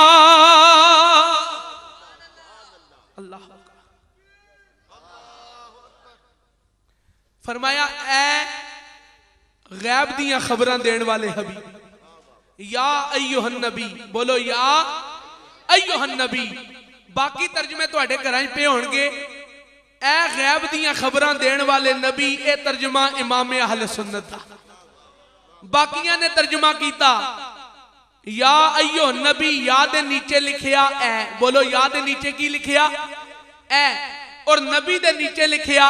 Speaker 1: अल्लाह फरमाया ए गैब दियां खबरां देने वाले हबीब, या अय्युहन नबी, बोलो या अय्युहन नबी। बाकी तर्जमे तुहाडे घरां पे होणगे, ए गैब दियां खबरां देने वाले नबी, ए तर्जमा इमाम अहले सुन्नत दा। बाकियां ने तर्जमा कीता या अय्युहन नबी, या दे नीचे लिखिया ए, बोलो या दे नीचे की लिखिया ए, और नबी दे नीचे लिखिया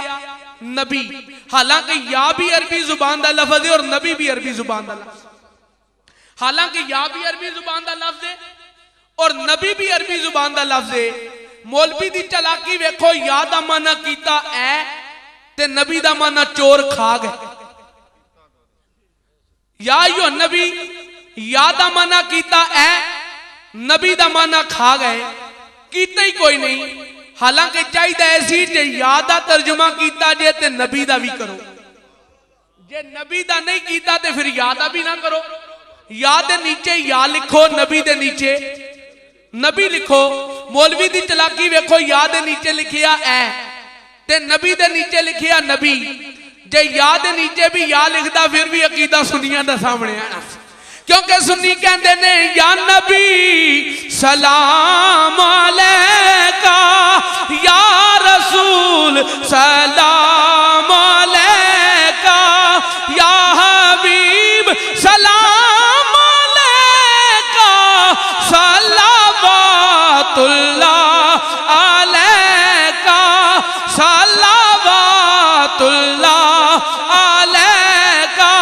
Speaker 1: नबी। हालांकि या भी अरबी जुबान दा लफ्ज है और नबी भी अरबी जुबान दा लफ्ज, हालांकि या भी अरबी जुबान दा लफ्ज है और नबी भी अरबी जुबान दा लफ्ज है। मौलवी दी चलाकी वेखो, या दा माना कीता ए ते नबी दा माना चोर खा गए। या यो नबी, या दा माना कीता ए, नबी दा माना खा गए, कीता ही कोई नहीं। हालांकि चाहिए ऐसी जे या दा तर्जुमा कीता जे ते नबी दा भी करो, जे नबी दा नहीं कीता ते फिर या दा भी ना करो। या दे नीचे या लिखो, नबी दे नीचे नबी लिखो। मौलवी दी चलाकी वेखो, या दे नीचे लिखिया ए ते नबी दे नीचे लिखिया नबी। जे या दे नीचे भी या लिखदा फिर भी अकीदा सुन्नियां दा सामने आना, क्योंकि सुन्नी कहते ने या नबी सलाम अलैका, या रसूल सलाम अलैका, या हबीब सलाम अलैका, सलावतुल्लाह अलैका, सलावतुल्लाह अलैका।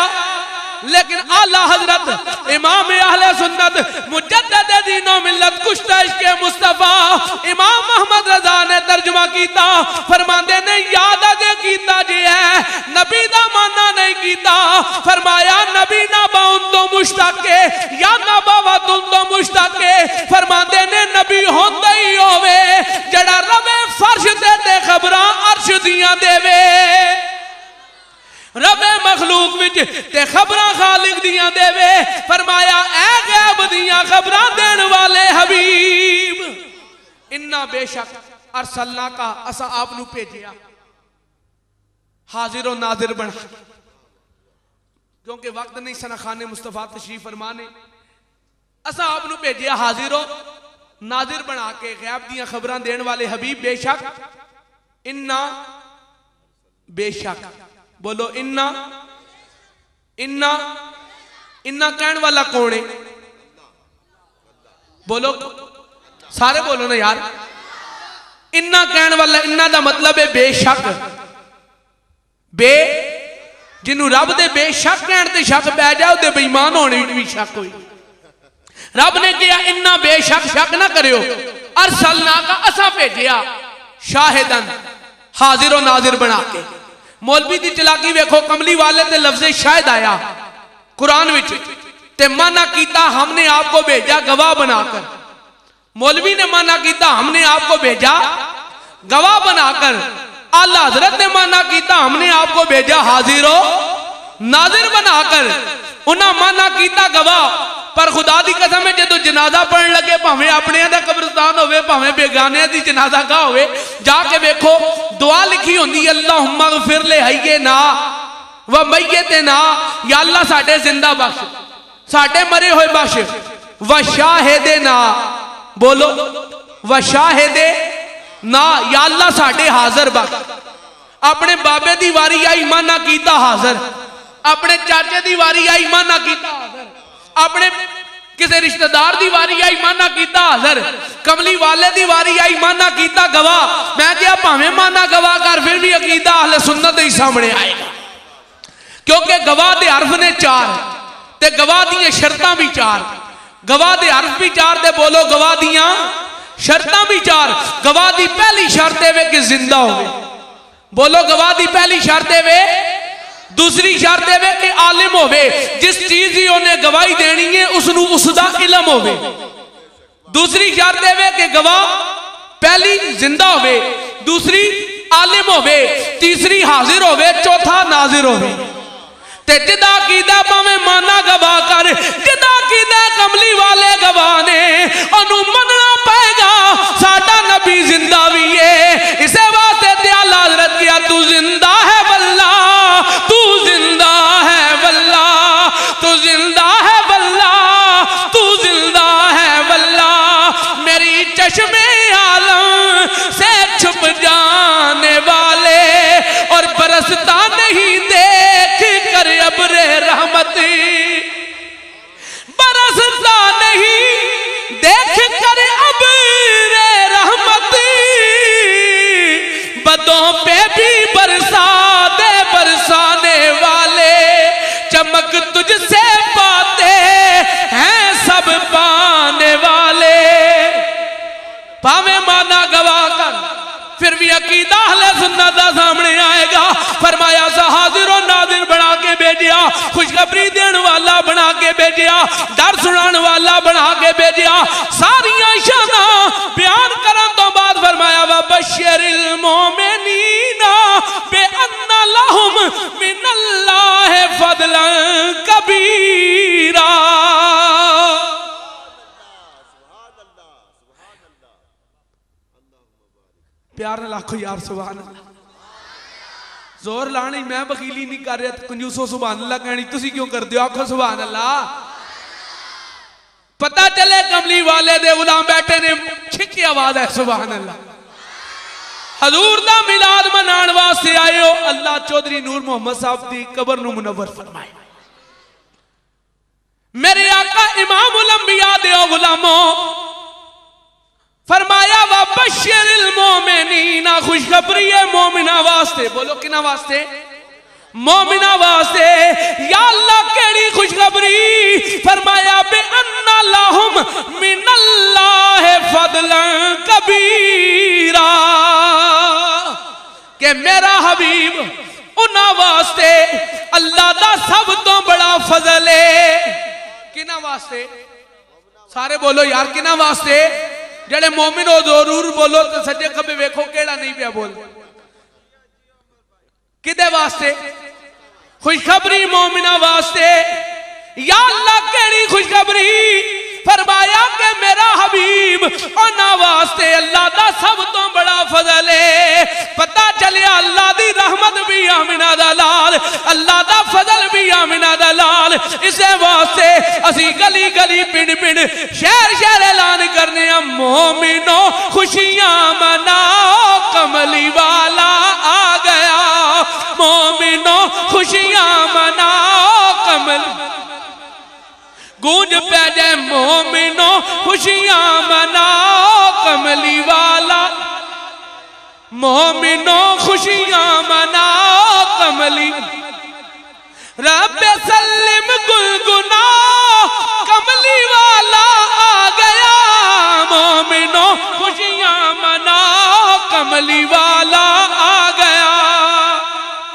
Speaker 1: लेकिन आला हजरत इमाम अहले सुन्नत मुजद्दिद दीनो मिल्लत कुश्ता इश्क़े मुस्तफा इमाम मोहम्मद रजा ने तर्जुमा कीता, फरमांदे ने याद अजे कीता जी है, नबी दा माना नहीं कीता। फरमाया नबी ना बाउन तो मुश्ताके या ना बावा तुम तो मुश्ताके। फरमांदे ने नबी होंदा ही होवे जड़ा रवे फर्श ते खबरां अर्श दियां देवे, रवे मखलूक विच ते खबरां खालिक दियां देवे। फरमाया ऐ गैब दियां खबरां देने वाले हबीब, इन्ना बेशक अरसलना का असा आपनू भेजिया हाजिर और नाजिर बना। क्योंकि वक्त नहीं सना खाने मुस्तफा तशरीफ फरमाने, असा आपनू भेजिया हाजिर और नाजिर बना के, गैब दियां खबरां देने वाले हबीब। बेशक इन्ना, बेशक बोलो इन्ना, इन्ना इन्ना कहने वाला कौन है? बोलो सारे बोलो ना यार। इन्ना कहने वाला, इन्ना दा मतलब है बेशक। बे जिन्हों रब दे बेशक कहने ते शक पै जाए उहदे बेईमान होने भी शक होई। रब ने कहा इन्ना बेशक शक ना करियो, अरसलना का असा भेजिया शाहिदन हाजिर और नाजिर बना के। मौलवी दी चलाकी वेखो, कमली वाले ते लफ्ज़ शाहिद आया कुरान विच ते माना कीता हमने आपको भेजा गवाह बनाकर। मौलवी ने माना कीता हमने आपको भेजा गवाह बनाकर। आला हजरत ने माना कीता हमने आपको भेजा हाजिरो नाजिर बनाकर। उन्हें माना कीता गवाह, पर खुदा दी कसम है जो जनाजा पढ़न लगे, भावें अपने दा कब्रिस्तान होवे भावें बेगाने दी जनाजा गाह होवे, जाके वेखो दुआ लिखी होंदी अल्लाहुम्मा ग़फिर ले हय्यना व मय्यतना, या अल्लाह साडे जिंदा बख्श, साडे मरे होए बख्श, व शाहिदना, बोलो व शाहिदे ना, या अल्लाह साडे हाजिर बख्श। अपने बाबे दी वारी आई माना कीता हाजिर, अपने चाचे दी वारी आई माना कीता हाजिर, अपने किसी रिश्तेदार दी वारी आई माना कीता हाजिर, कमली वाले दी वारी आई माना कीता गवाह। मैं क्या भावें माना गवाह कर, फिर भी अकीदा अहले सुन्नत ही सामने आएगा। क्योंकि गवाह दे हरफ ने 4 ते गवाह दी शर्तां भी 4, गवाह दे हरफ भी 4 ते बोलो गवाह दियां शर्तां भी 4। गवाह दी पहली शर्त है कि जिंदा होवे, बोलो गवाह दी पहली शर्त है। दूसरी शर्त है कि आलिम होवे, जिस चीज की उन्हें गवाही देनी है उसनू उसदा इलम होवे। दूसरी शर्त है कि गवाह पहली जिंदा होवे, दूसरी आलिम होवे, तीसरी हाजिर होवे, चौथा नाजिर होवे। ते जिदा कीदा भावें माना गवाह कर, जिदा कीदा कमली वाले गवाह ने ओनू मनना पएगा साडा नबी जिंदा भी है। इसे वास्ते ते आला हज़रत किया तू जिंदा है वल्ला, तू जिंदा है वल्ला, तू जिंदा है वल्ला, तू जिंदा है वल्ला। मेरी चश्मे आलम से छुप जाने वाले और बरसता नहीं देख कर अब्रे रहमती, बरसता नहीं देख कर अब्रे रहमती, बदों पे भी बरसा दे बरसाने वाले, चमक तुझसे पाते हैं सब पाने वाले। भावें माना गवाह कर, फिर भी अकीदा अहले सुन्नत दा सामने आएगा। फरमाया सा हाजिर और नाजिर बना के भेजिया, खुशखबरी देने वाला बना के भेजिया, डर सुनाने वाला बना के भेजिया। सारियां शाना बयान करन तो बाद फरमाया व बशिरिल मोमिनीना बे अन्ना लहुम मिनल्लाहि फदलन कबीरा। प्यार लाखो यार सुभान अल्लाह। जोर लानी मैं वकीली नहीं कर रहा, कंजूसो सुभान अल्लाह कहनी तुसी क्यों कर दियो, आखो सुभान अल्लाह। पता चले कमली वाले दे गुलाम बैठे ने, छिकी आवाज है सुभान अल्लाह। हजूर दा मिलाद मनाने वास्ते आए हो, अल्लाह चौधरी नूर मोहम्मद साहब दी कबर नू मुनव्वर फरमाए। मेरे आका इमाम उल अंबिया दे गुलामो, फरमाया वा बशिरिल मोमिनीना, खुशखबरी है मोमिना वास्ते। बोलो किना वास्ते? मोमिना वास्ते। या अल्लाह केड़ी खुशखबरी? फरमाया बे अन्ना लहुम मिनल्लाहि फदलन कबीरा, के मेरा हबीब उन्हां वास्ते अल्लाह दा सब तो बड़ा फजल है। किना वास्ते? सारे बोलो यार किना वास्ते? जेड़े मोमिन हो जरूर बोलो, तो सज्जे खब्बे वेखो केड़ा नहीं पिया बोल। किदे वास्ते? खुशखबरी मोमिना वास्ते। या अल्लाह केड़ी खुशखबरी? फरमाया कि मेरा हबीब उन्हां वास्ते अल्लाह दा सब तो बड़ा फजल है। पता चलिया अल्लाह दी रहमत भी आमिना दा लाल, अल्लाह दा फजल भी आमिना दा लाल। इस वास्ते असी गली गली पिंड पिंड शहर शहर ऐलान करने, मोमिनो खुशियां मनाओ कमली वाला आ गया। मोमिनो खुशियां मनाओ कमल गूंज पै जाए, मोमिनो खुशियां मनाओ कमली वाला। मोमिनो खुशियां मनाओ कमली। रब्बे सल्लिम गुलगुना कमली वाला आ गया। मोमिनो खुशियां मनाओ कमली वाला आ गया।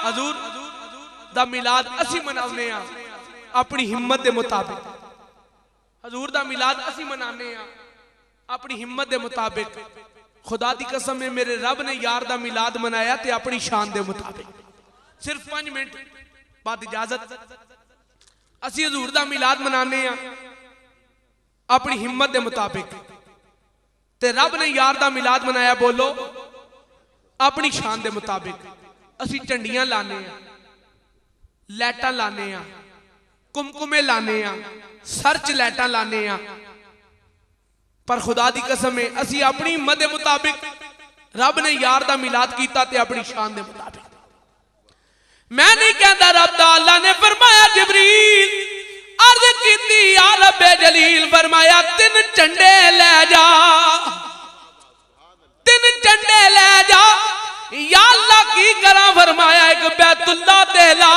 Speaker 1: हजूर दा मिलाद असी मनाने अपनी हिम्मत के मुताबिक। हजूर दा मिलाद असी मनाने अपनी हिम्मत के मुताबिक। खुदा दी कसम है मेरे रब ने यार दा मिलाद मनाया ते अपनी शान के मुताबिक। सिर्फ 5 मिनट बाद इजाजत। असी हजूर दा मिलाद मनाने अपनी हिम्मत के मुताबिक ते रब ने यार दा मिलाद मनाया बोलो अपनी शान के मुताबिक। असी झंडियां लाने, लाइटां लाने, कुमकुमे लाने, सर च लाइटां लाने, पर खुदा दी कसम है असी अपनी हिम्मत के मुताबिक। रब ने यार दा मिलाद कीता ते अपनी शान के मुताबिक। मैं नहीं कहता रब दा, अल्लाह ने फरमाया जिब्रील अर्ज कीती या रब्बे जलील, फरमाया 3 झंडे ले जा, 3 झंडे ले जा। या अल्लाह की करा? फरमाया एक बैतुल्लाह ते ला,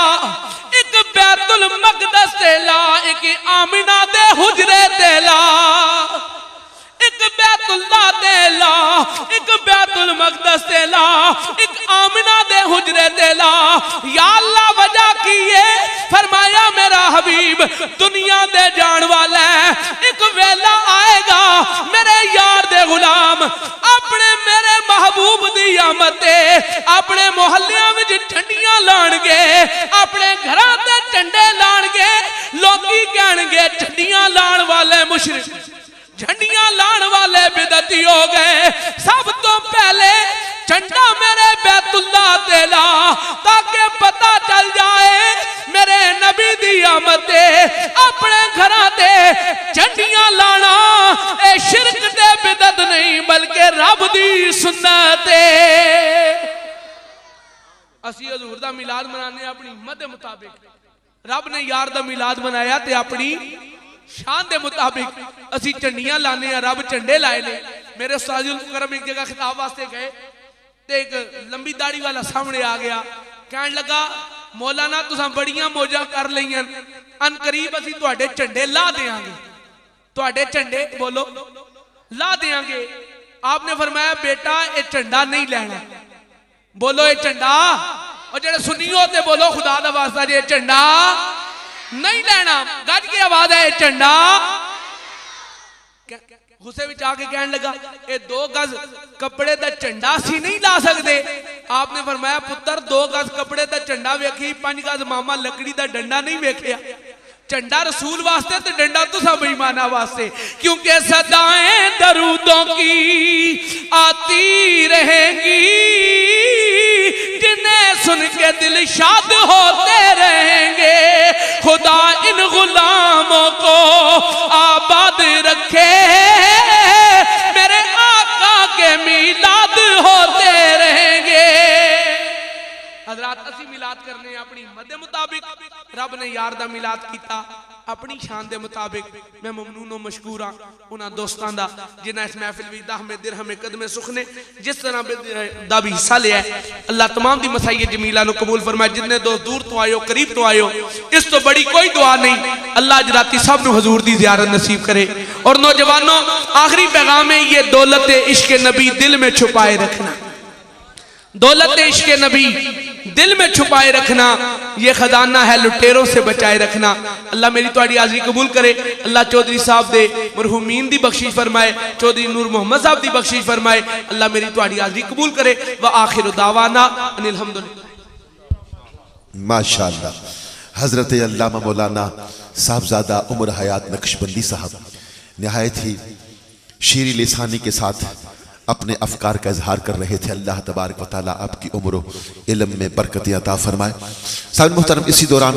Speaker 1: एक बैतुल मकदस ते ला, एक आमिना दे हुजरे ते ला। एक बैतुल्लाह ते ला, एक बैतुल मकदस ते ला, एक आमिना दे हुजरे ते ला। या अल्लाह वजह की है? फरमाया मेरा हबीब दुनिया दे जान वाला है। एक वेला आएगा मेरे यार दे गुलाम अपने मेरे महबूब दी आमद ते अपने मोहल्लियां विच झंडियां लाणगे, अपने घरां ते झंडे लाणगे। लोकी कहणगे झंडियां लाण वाले मुशरिक, झंडियां लाण वाले बिदती हो गए। सब तो पहले झंडा मेरे बैतुल्लाह ते ला, ताकि पता चल जाए मेरे नबी दी आमद ते अपने घरां ते झंडियां लाना ए शिरक ते बिदत नहीं बल्कि रब दी सुन्नत है। असी हजूर दा मिलाद मनाने अपनी हिम्मत के मुताबिक। रब ने यार दा मिलाद मनाया ते अपनी शान के मुताबिक। असी झंडियां लाने, रब झंडे लाए ने। मेरे उस्ताजुल करम एक जगह खिताब वास्ते गए ते एक लंबी दाढ़ी वाला सामने आ गया, कहने लगा मौलाना तुसां बड़ियां मौजा कर लईयां, अन करीब असी तुहाडे झंडे ला देंगे, तुहाडे झंडे बोलो ला देंगे। आपने फरमाया बेटा ये झंडा नहीं लेना, बोलो ये झंडा। और जेड़े सुन्नी होते बोलो खुदा दा वास्ता जे झंडा नहीं लेना। गज की आवाज है झंडा। गुस्से में आके कहने लगा ये 2 गज कपड़े का झंडा सी नहीं ला सकते। आपने फरमाया पुत्र 2 गज कपड़े का झंडा वेखी, 5 गज मामा लकड़ी का डंडा नहीं वेखिया। झंडा रसूल वास्ते तो डंडा तो सब बेईमाना वास्ते, क्योंकि सदाएं दरूदों की आती रहेंगी, जिन्हें सुन के दिल शाद होते रहेंगे। खुदा इन गुलामों को आबाद रखे, मेरे आका के मिलाद होते रहेंगे। हजरात असी मिलाद करने अपनी हिम्मत के मुताबिक। रब ने यार दा मिलाद किया अपनी शान के मुताबिक। मैं ममनून और मशकूर हाँ उन्होंने दोस्तों का जिन्हें इस महफिल में दाहमे दिरहमे कदमे सुखने जिस तरह का भी हिस्सा लिया। अल्लाह तमाम दी मसाई जमीला नु कबूल फरमाए। जिन्ने दोस्त दूर तो आयो करीब तो आयो, इस तो बड़ी कोई दुआ नहीं। अल्लाह अज राती सब नू हजूर दी ज़ियारत नसीब करे। और नौजवानों आखिरी पैगाम है ये दौलत इश्क नबी दिल में छुपाए रखना, दौलत इश्क नबी दिल में छुपाए रखना, ये खजाना है लुटेरों से बचाए रखना। अल्लाह मेरी तुहाडी हाज़री कबूल करे। अल्लाह चौधरी साहब दे मरहूमीन दी बख्शिश फरमाए, चौधरी नूर मोहम्मद साहब दी बख्शिश फरमाए। अल्लाह मेरी तुहाडी हाज़री कबूल करे। व आखिर दावाना अनिल हम्दुलिल्लाह।
Speaker 2: माशाअल्लाह। हजरत अल्लामा मौलाना साहबजादा उमर हयात नक्शबंदी साहब निहायत ही शीरी लिसानी के साथ अपने अफकार का इजहार कर रहे थे। अल्लाह तबारक व तआला आपकी उम्र इल्म में बरकत अता फरमाए। साहिब मोहतरम, इसी दौरान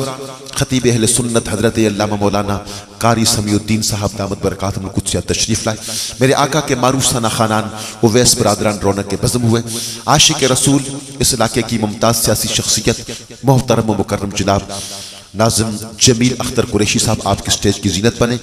Speaker 2: खतीब अहले सुन्नत हजरत अल्लामा मौलाना कारी समीउद्दीन साहब दामत बरकातुहुल कुद्सिया तशरीफ लाए। मेरे आका के मारूफ सना खानान उवैस बरादरान रौनक के बज़म हुए। आशिक रसूल, इस इलाके की मुमताज़ सियासी शख्सियत मोहतरम व मुकर्रम जनाब नाज़िम जमील अख्तर कुरैशी साहब आपके स्टेज की जीनत बने।